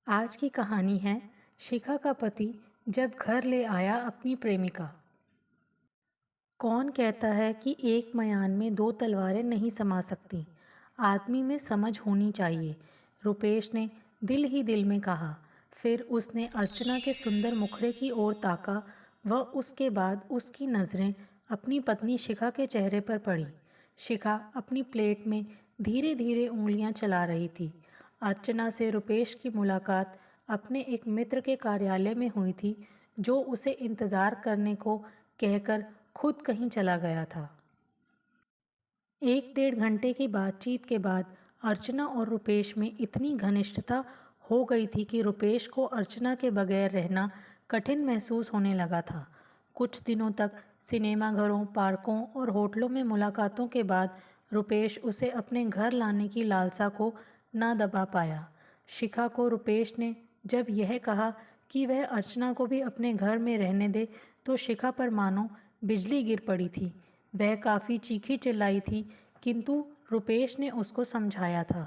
आज की कहानी है शिखा का पति जब घर ले आया अपनी प्रेमिका। कौन कहता है कि एक मयान में दो तलवारें नहीं समा सकती। आदमी में समझ होनी चाहिए, रुपेश ने दिल ही दिल में कहा। फिर उसने अर्चना के सुंदर मुखड़े की ओर ताका व उसके बाद उसकी नज़रें अपनी पत्नी शिखा के चेहरे पर पड़ी। शिखा अपनी प्लेट में धीरे धीरे उंगलियां चला रही थी। अर्चना से रुपेश की मुलाकात अपने एक मित्र के कार्यालय में हुई थी, जो उसे इंतज़ार करने को कहकर खुद कहीं चला गया था। एक डेढ़ घंटे की बातचीत के बाद अर्चना और रुपेश में इतनी घनिष्ठता हो गई थी कि रुपेश को अर्चना के बगैर रहना कठिन महसूस होने लगा था। कुछ दिनों तक सिनेमाघरों, पार्कों और होटलों में मुलाकातों के बाद रुपेश उसे अपने घर लाने की लालसा को ना दबा पाया। शिखा को रुपेश ने जब यह कहा कि वह अर्चना को भी अपने घर में रहने दे, तो शिखा पर मानो बिजली गिर पड़ी थी। वह काफ़ी चीखी चिल्लाई थी, किंतु रुपेश ने उसको समझाया था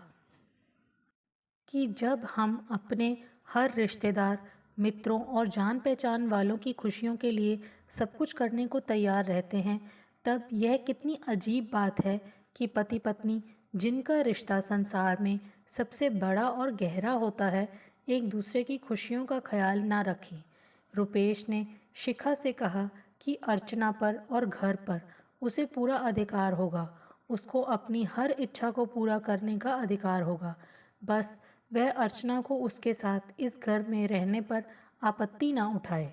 कि जब हम अपने हर रिश्तेदार, मित्रों और जान पहचान वालों की खुशियों के लिए सब कुछ करने को तैयार रहते हैं, तब यह कितनी अजीब बात है कि पति पत्नी, जिनका रिश्ता संसार में सबसे बड़ा और गहरा होता है, एक दूसरे की खुशियों का ख्याल ना रखें। रुपेश ने शिखा से कहा कि अर्चना पर और घर पर उसे पूरा अधिकार होगा। उसको अपनी हर इच्छा को पूरा करने का अधिकार होगा। बस वह अर्चना को उसके साथ इस घर में रहने पर आपत्ति ना उठाए।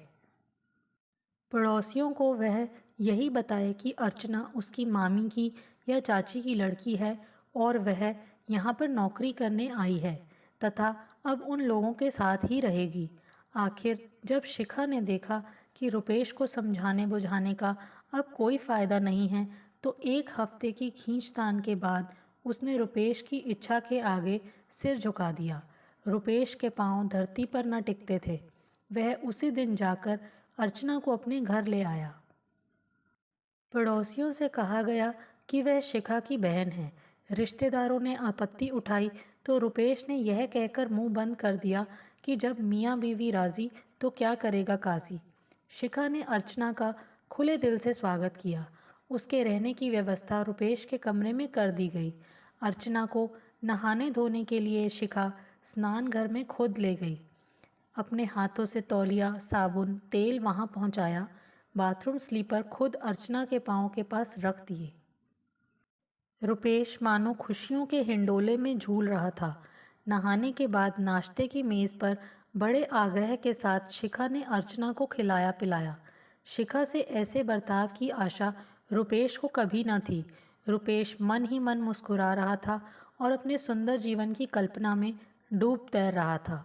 पड़ोसियों को वह यही बताए कि अर्चना उसकी मामी की या चाची की लड़की है और वह यहाँ पर नौकरी करने आई है तथा अब उन लोगों के साथ ही रहेगी। आखिर जब शिखा ने देखा कि रुपेश को समझाने बुझाने का अब कोई फ़ायदा नहीं है, तो एक हफ्ते की खींचतान के बाद उसने रुपेश की इच्छा के आगे सिर झुका दिया। रुपेश के पांव धरती पर न टिकते थे। वह उसी दिन जाकर अर्चना को अपने घर ले आया। पड़ोसियों से कहा गया कि वह शिखा की बहन है। रिश्तेदारों ने आपत्ति उठाई तो रुपेश ने यह कहकर मुंह बंद कर दिया कि जब मियाँ बीवी राजी तो क्या करेगा काजी। शिखा ने अर्चना का खुले दिल से स्वागत किया। उसके रहने की व्यवस्था रुपेश के कमरे में कर दी गई। अर्चना को नहाने धोने के लिए शिखा स्नान घर में खुद ले गई। अपने हाथों से तौलिया, साबुन, तेल वहां पहुंचाया। बाथरूम स्लीपर खुद अर्चना के पाँव के पास रख दिए। रुपेश मानो खुशियों के हिंडोले में झूल रहा था। नहाने के बाद नाश्ते की मेज़ पर बड़े आग्रह के साथ शिखा ने अर्चना को खिलाया पिलाया। शिखा से ऐसे बर्ताव की आशा रुपेश को कभी न थी। रुपेश मन ही मन मुस्कुरा रहा था और अपने सुंदर जीवन की कल्पना में डूब तैर रहा था।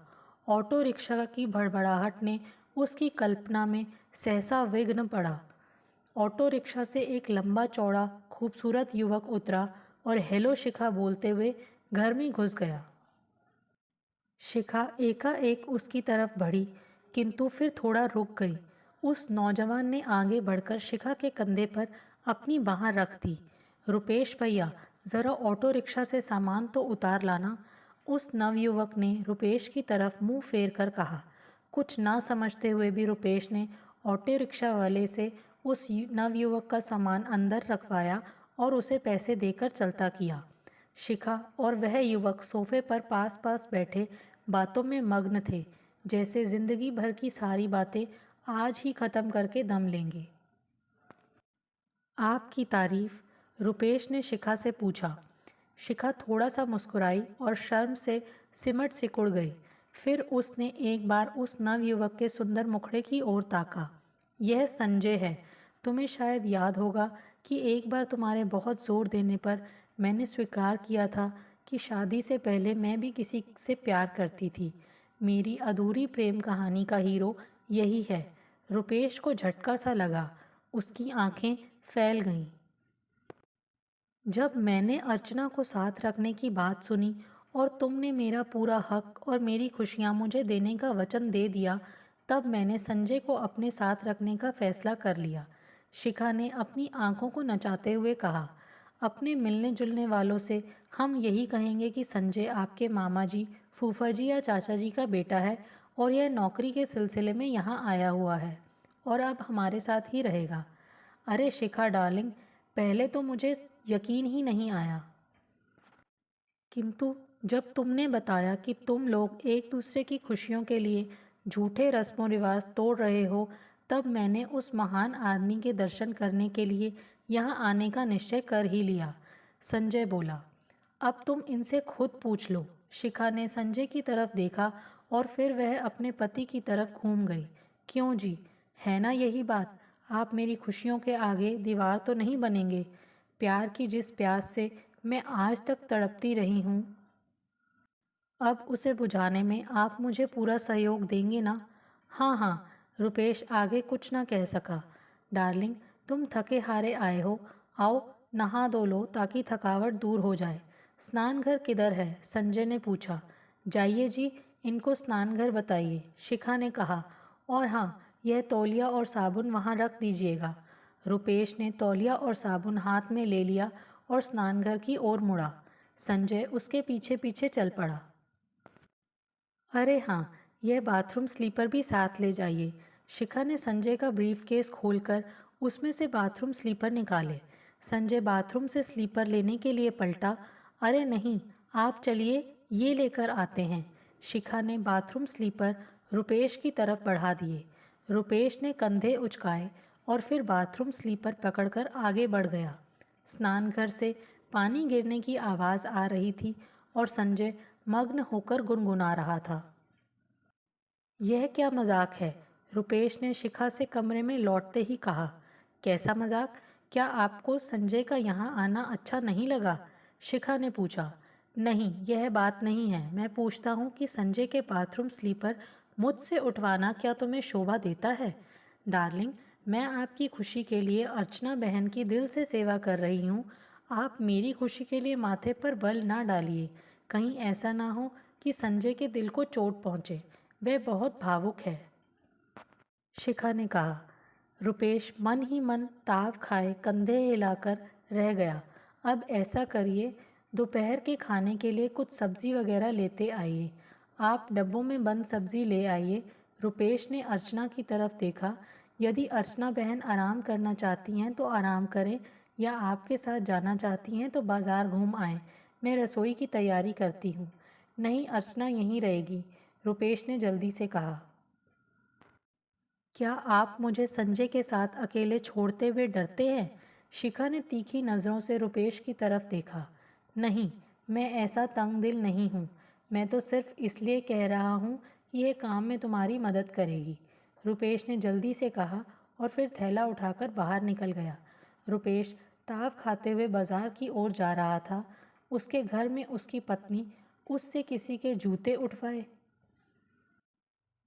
ऑटो रिक्शा की भड़बड़ाहट ने उसकी कल्पना में सहसा विघ्न पड़ा। ऑटो रिक्शा से एक लंबा चौड़ा खूबसूरत युवक उतरा और हेलो शिखा बोलते हुए घर में घुस गया। शिखा एकाएक उसकी तरफ बढ़ी, किंतु फिर थोड़ा रुक गई। उस नौजवान ने आगे बढ़कर शिखा के कंधे पर अपनी बाँह रख दी। रुपेश भैया, ज़रा ऑटो रिक्शा से सामान तो उतार लाना। उस नवयुवक ने रुपेश की तरफ मुंह फेर कर कहा। कुछ ना समझते हुए भी रुपेश ने ऑटो रिक्शा वाले से उस नवयुवक का सामान अंदर रखवाया और उसे पैसे देकर चलता किया। शिखा और वह युवक सोफे पर पास पास बैठे बातों में मग्न थे, जैसे जिंदगी भर की सारी बातें आज ही खत्म करके दम लेंगे। आपकी तारीफ? रुपेश ने शिखा से पूछा। शिखा थोड़ा सा मुस्कुराई और शर्म से सिमट सिकुड़ गई। फिर उसने एक बार उस नवयुवक के सुंदर मुखड़े की ओर ताका। यह संजय है। तुम्हें शायद याद होगा कि एक बार तुम्हारे बहुत जोर देने पर मैंने स्वीकार किया था कि शादी से पहले मैं भी किसी से प्यार करती थी। मेरी अधूरी प्रेम कहानी का हीरो यही है। रुपेश को झटका सा लगा। उसकी आंखें फैल गईं। जब मैंने अर्चना को साथ रखने की बात सुनी और तुमने मेरा पूरा हक और मेरी खुशियां मुझे देने का वचन दे दिया, तब मैंने संजय को अपने साथ रखने का फैसला कर लिया। शिखा ने अपनी आंखों को नचाते हुए कहा। अपने मिलने जुलने वालों से हम यही कहेंगे कि संजय आपके मामा जी, फूफा जी या चाचा जी का बेटा है और यह नौकरी के सिलसिले में यहाँ आया हुआ है और अब हमारे साथ ही रहेगा। अरे शिखा डार्लिंग, पहले तो मुझे यकीन ही नहीं आया, किंतु जब तुमने बताया कि तुम लोग एक दूसरे की खुशियों के लिए झूठे रस्मों रिवाज तोड़ रहे हो, तब मैंने उस महान आदमी के दर्शन करने के लिए यहाँ आने का निश्चय कर ही लिया। संजय बोला। अब तुम इनसे खुद पूछ लो। शिखा ने संजय की तरफ देखा और फिर वह अपने पति की तरफ घूम गई। क्यों जी, है ना यही बात? आप मेरी खुशियों के आगे दीवार तो नहीं बनेंगे? प्यार की जिस प्यास से मैं आज तक तड़पती रही हूँ, अब उसे बुझाने में आप मुझे पूरा सहयोग देंगे ना? हाँ हाँ। रुपेश आगे कुछ ना कह सका। डार्लिंग, तुम थके हारे आए हो, आओ नहा धो लो ताकि थकावट दूर हो जाए। स्नान घर किधर है? संजय ने पूछा। जाइए जी, इनको स्नान घर बताइए, शिखा ने कहा। और हाँ, यह तौलिया और साबुन वहाँ रख दीजिएगा। रुपेश ने तौलिया और साबुन हाथ में ले लिया और स्नानघर की ओर मुड़ा। संजय उसके पीछे पीछे चल पड़ा। अरे हाँ, यह बाथरूम स्लीपर भी साथ ले जाइए। शिखा ने संजय का ब्रीफकेस खोलकर उसमें से बाथरूम स्लीपर निकाले। संजय बाथरूम से स्लीपर लेने के लिए पलटा। अरे नहीं, आप चलिए, ये लेकर आते हैं। शिखा ने बाथरूम स्लीपर रुपेश की तरफ बढ़ा दिए। रुपेश ने कंधे उचकाए और फिर बाथरूम स्लीपर पकड़कर आगे बढ़ गया। स्नानघर से पानी गिरने की आवाज़ आ रही थी और संजय मग्न होकर गुनगुना रहा था। यह क्या मजाक है? रुपेश ने शिखा से कमरे में लौटते ही कहा। कैसा मजाक? क्या आपको संजय का यहाँ आना अच्छा नहीं लगा? शिखा ने पूछा। नहीं, यह बात नहीं है। मैं पूछता हूँ कि संजय के बाथरूम स्लीपर मुझसे उठवाना क्या तुम्हें शोभा देता है? डार्लिंग, मैं आपकी खुशी के लिए अर्चना बहन की दिल से सेवा कर रही हूँ। आप मेरी खुशी के लिए माथे पर बल ना डालिए। कहीं ऐसा ना हो कि संजय के दिल को चोट पहुँचे। वह बहुत भावुक है, शिखा ने कहा। रुपेश मन ही मन ताव खाए कंधे हिलाकर रह गया। अब ऐसा करिए, दोपहर के खाने के लिए कुछ सब्ज़ी वगैरह लेते आइए। आप डब्बों में बंद सब्ज़ी ले आइए। रुपेश ने अर्चना की तरफ देखा। यदि अर्चना बहन आराम करना चाहती हैं तो आराम करें, या आपके साथ जाना चाहती हैं तो बाज़ार घूम आएँ। मैं रसोई की तैयारी करती हूँ। नहीं, अर्चना यहीं रहेगी, रुपेश ने जल्दी से कहा। क्या आप मुझे संजय के साथ अकेले छोड़ते हुए डरते हैं? शिखा ने तीखी नज़रों से रुपेश की तरफ देखा। नहीं, मैं ऐसा तंग दिल नहीं हूँ। मैं तो सिर्फ इसलिए कह रहा हूँ कि यह काम में तुम्हारी मदद करेगी, रुपेश ने जल्दी से कहा और फिर थैला उठाकर बाहर निकल गया। रुपेश ताव खाते हुए बाजार की ओर जा रहा था। उसके घर में उसकी पत्नी उससे किसी के जूते उठवाए।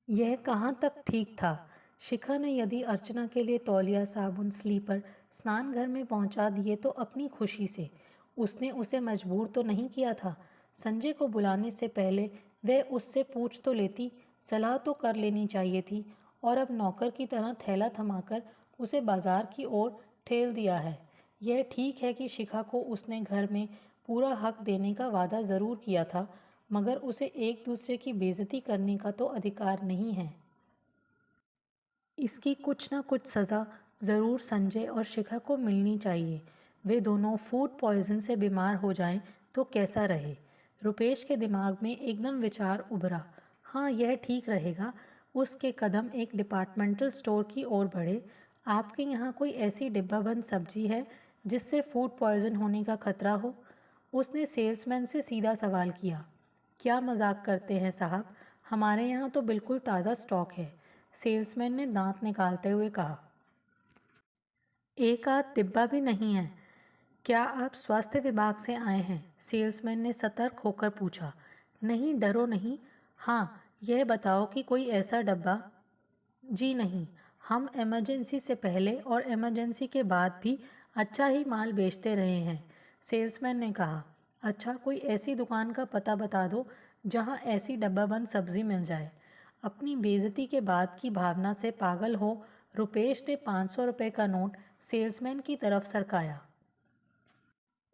यह कहाँ तक ठीक था? शिखा ने यदि अर्चना के लिए तौलिया, साबुन, स्लीपर स्नान घर में पहुंचा दिए तो अपनी खुशी से। उसने उसे मजबूर तो नहीं किया था। संजय को बुलाने से पहले वह उससे पूछ तो लेती, सलाह तो कर लेनी चाहिए थी। और अब नौकर की तरह थैला थमाकर उसे बाजार की ओर ठेल दिया है। यह ठीक है कि शिखा को उसने घर में पूरा हक देने का वादा ज़रूर किया था, मगर उसे एक दूसरे की बेइज्जती करने का तो अधिकार नहीं है। इसकी कुछ ना कुछ सज़ा ज़रूर संजय और शिखा को मिलनी चाहिए। वे दोनों फूड पॉइजन से बीमार हो जाएं तो कैसा रहे? रुपेश के दिमाग में एकदम विचार उभरा। हाँ, यह ठीक रहेगा। उसके कदम एक डिपार्टमेंटल स्टोर की ओर बढ़े। आपके यहाँ कोई ऐसी डिब्बाबंद सब्जी है जिससे फूड पॉइजन होने का खतरा हो? उसने सेल्समैन से सीधा सवाल किया। क्या मजाक करते हैं साहब, हमारे यहाँ तो बिल्कुल ताज़ा स्टॉक है, सेल्समैन ने दांत निकालते हुए कहा। एक आध डिब्बा भी नहीं है? क्या आप स्वास्थ्य विभाग से आए हैं? सेल्समैन ने सतर्क होकर पूछा। नहीं, डरो नहीं। हाँ, यह बताओ कि कोई ऐसा डब्बा। जी नहीं, हम इमरजेंसी से पहले और इमरजेंसी के बाद भी अच्छा ही माल बेचते रहे हैं, सेल्समैन ने कहा। अच्छा, कोई ऐसी दुकान का पता बता दो जहां ऐसी डब्बाबंद सब्जी मिल जाए। अपनी बेइज्जती के बाद की भावना से पागल हो रुपेश ने 500 रुपये का नोट सेल्समैन की तरफ सरकाया।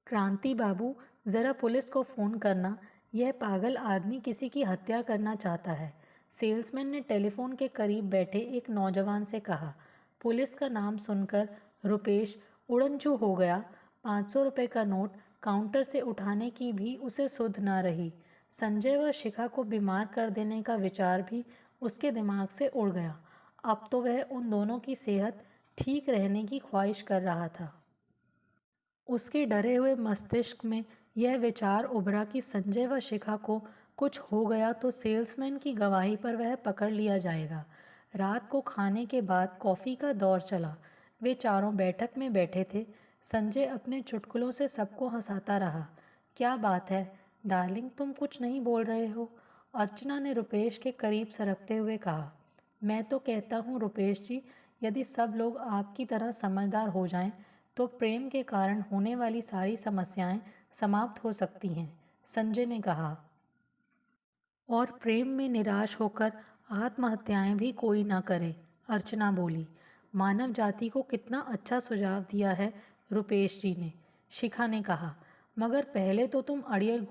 क्रांति बाबू, ज़रा पुलिस को फ़ोन करना, यह पागल आदमी किसी की हत्या करना चाहता है। सेल्समैन ने टेलीफोन के करीब बैठे एक नौजवान से कहा। पुलिस का नाम सुनकर रुपेश उड़नचू हो गया। 500 रुपये का नोट काउंटर से उठाने की भी उसे सुध न रही। संजय व शिखा को बीमार कर देने का विचार भी उसके दिमाग से उड़ गया। अब तो वह उन दोनों की सेहत ठीक रहने की ख्वाहिश कर रहा था। उसके डरे हुए मस्तिष्क में यह विचार उभरा कि संजय व शिखा को कुछ हो गया तो सेल्समैन की गवाही पर वह पकड़ लिया जाएगा। रात को खाने के बाद कॉफ़ी का दौर चला। वे चारों बैठक में बैठे थे। संजय अपने चुटकुलों से सबको हंसाता रहा। क्या बात है डार्लिंग, तुम कुछ नहीं बोल रहे हो? अर्चना ने रुपेश के करीब सरकते हुए कहा। मैं तो कहता हूँ रुपेश जी, यदि सब लोग आपकी तरह समझदार हो जाएं तो प्रेम के कारण होने वाली सारी समस्याएं समाप्त हो सकती हैं, संजय ने कहा। और प्रेम में निराश होकर आत्महत्याएं भी कोई ना करे, अर्चना बोली। मानव जाति को कितना अच्छा सुझाव दिया है रुपेश जी ने, शिखा ने कहा। मगर पहले तो तुम अड़ियल